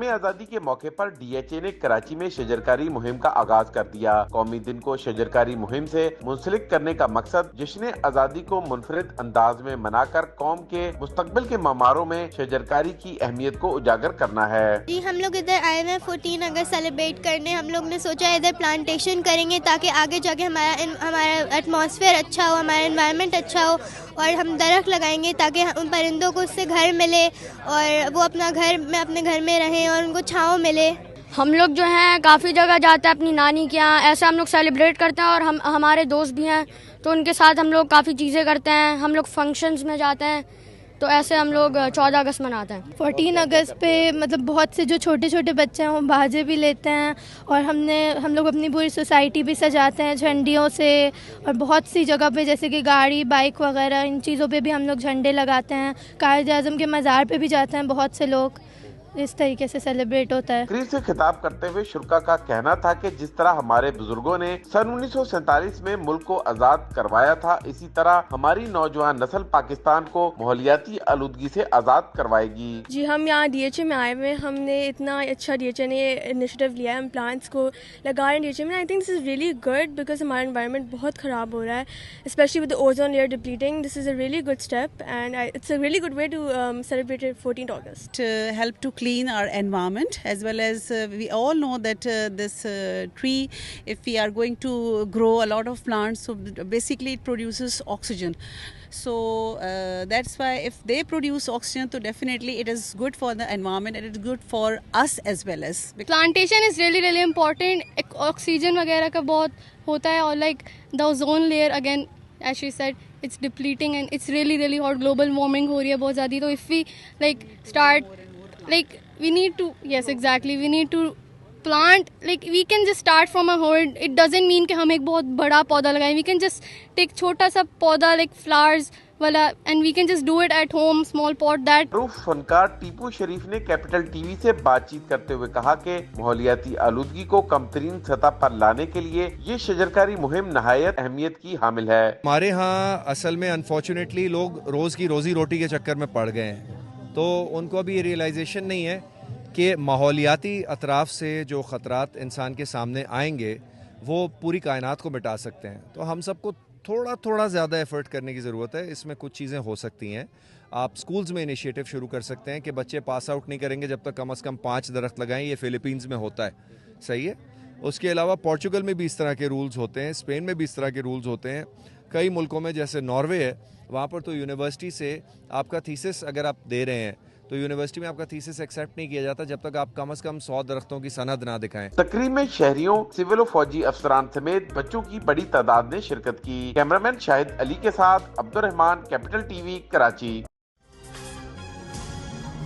یوم آزادی کے موقع پر ڈی ایچ اے نے کراچی میں شجرکاری مہم کا آغاز کر دیا۔ قومی دن کو شجرکاری مہم سے منسلک کرنے کا مقصد جشن آزادی کو منفرد انداز میں منا کر قوم کے مستقبل کے معماروں میں شجرکاری کی اہمیت کو اجاگر کرنا ہے۔ جی ہم لوگ ادھر آئے ہوئے 14 اگست سیلیبریٹ کرنے۔ ہم لوگ نے سوچا ادھر پلانٹیشن کریں گے تاکہ آگے جا کے ہمارا ایٹماسفیئر اچھا ہو، ہمارا انوائرمنٹ اچھا ہو، اور ہم درخت لگائیں گے تاکہ ان پرندوں کو اس سے گھر ملے اور وہ اپنے گھر میں رہیں اور ان کو چھاؤں ملے۔ ہم لوگ جو ہیں کافی جگہ جاتے ہیں اپنی نانی کے یہاں، ایسے ہم لوگ سیلیبریٹ کرتے ہیں، اور ہمارے دوست بھی ہیں تو ان کے ساتھ ہم لوگ کافی چیزیں کرتے ہیں۔ ہم لوگ فنکشنز میں جاتے ہیں، تو ایسے ہم لوگ 14 اگست مناتے ہیں۔ 14 اگست پہ بہت سے جو چھوٹے چھوٹے بچے ہیں وہ بھاجے بھی لیتے ہیں، اور ہم لوگ اپنی پوری سوسائٹی بھی سجاتے ہیں جھنڈیوں سے، اور بہت سی جگہ پہ جیسے کہ گاڑی، بائک وغیرہ ان چیزوں پہ بھی ہم لوگ جھنڈے لگاتے ہیں۔ قائد اعظم کے مزار پہ بھی جاتے ہیں بہت سے لوگ۔ اس طریقے سے سیلیبریٹ ہوتا ہے۔ تقریب سے خطاب کرتے ہوئے شرکا کا کہنا تھا کہ جس طرح ہمارے بزرگوں نے سن 1947 میں ملک کو آزاد کروایا تھا، اسی طرح ہماری نوجوان نسل پاکستان کو ماحولیاتی آلودگی سے آزاد کروائے گی۔ جی ہم یہاں ڈی ایچ اے میں آئے ہوئے، ہم نے اتنا اچھا ڈی ایچ اے نے انیشیٹو لیا ہے، ہم پلانٹس کو لگا رہے ہیں ڈی ایچ اے میں۔ I think this is really good because ہمارا انوائرمنٹ بہت خراب ہو رہا ہے، especially with ozone layer depleting. This is a really good step and it's a really good way to celebrate 14 August. Help to clean our environment, as well as we all know that this tree, if we are going to grow a lot of plants, so basically it produces oxygen. So that's why if they produce oxygen, so definitely it is good for the environment and it's good for us as well as. Plantation is really really important. Oxygen وغیرہ کا بہت ہوتا ہے، اور like the ozone layer again as she said it's depleting and it's really really hot. Global warming ہو رہی ہے بہت زیادہ، تو if we like start like we need to, yes exactly, we need to plant, like we can just start from a hole. It doesn't mean کہ ہم ایک بہت بڑا پودا لگائیں، we can just take چھوٹا سا پودا like flowers والا and we can just do it at home, small pot that. معروف فنکار ٹیپو شریف نے کیپٹل ٹی وی سے بات چیت کرتے ہوئے کہا کہ ماحولیاتی آلودگی کو کم ترین سطح پر لانے کے لیے یہ شجرکاری مہم نہایت اہمیت کی حامل ہے۔ ہمارے ہاں اصل میں انفارچونیٹلی لوگ روز کی روزی روٹی کے چکر میں پڑ گئے ہیں، تو ان کو ابھی یہ ریئلائزیشن نہیں ہے کہ ماحولیاتی اطراف سے جو خطرات انسان کے سامنے آئیں گے وہ پوری کائنات کو مٹا سکتے ہیں۔ تو ہم سب کو تھوڑا زیادہ ایفرٹ کرنے کی ضرورت ہے۔ اس میں کچھ چیزیں ہو سکتی ہیں۔ آپ سکولز میں انیشیٹو شروع کر سکتے ہیں کہ بچے پاس آؤٹ نہیں کریں گے جب تک کم از کم 5 درخت لگائیں۔ یہ فلپینز میں ہوتا ہے، صحیح ہے۔ اس کے علاوہ پورچوگل میں بھی اس طرح کے رولز ہوتے ہیں، اسپین میں بھی اس طرح کے رولز ہوتے ہیں۔ کئی ملکوں میں جیسے ناروے ہے، وہاں پر تو یونیورسٹی سے آپ کا تھیسس اگر آپ دے رہے ہیں تو یونیورسٹی میں آپ کا تھیسس ایکسیپٹ نہیں کیا جاتا جب تک آپ کم از کم 100 درختوں کی سند نہ دکھائیں۔ تقریب میں شہریوں، سول و فوجی افسران سمیت بچوں کی بڑی تعداد نے شرکت کی۔ کیمرامین شاہد علی کے ساتھ عبد الرحمان، کیپٹل ٹی وی، کراچی۔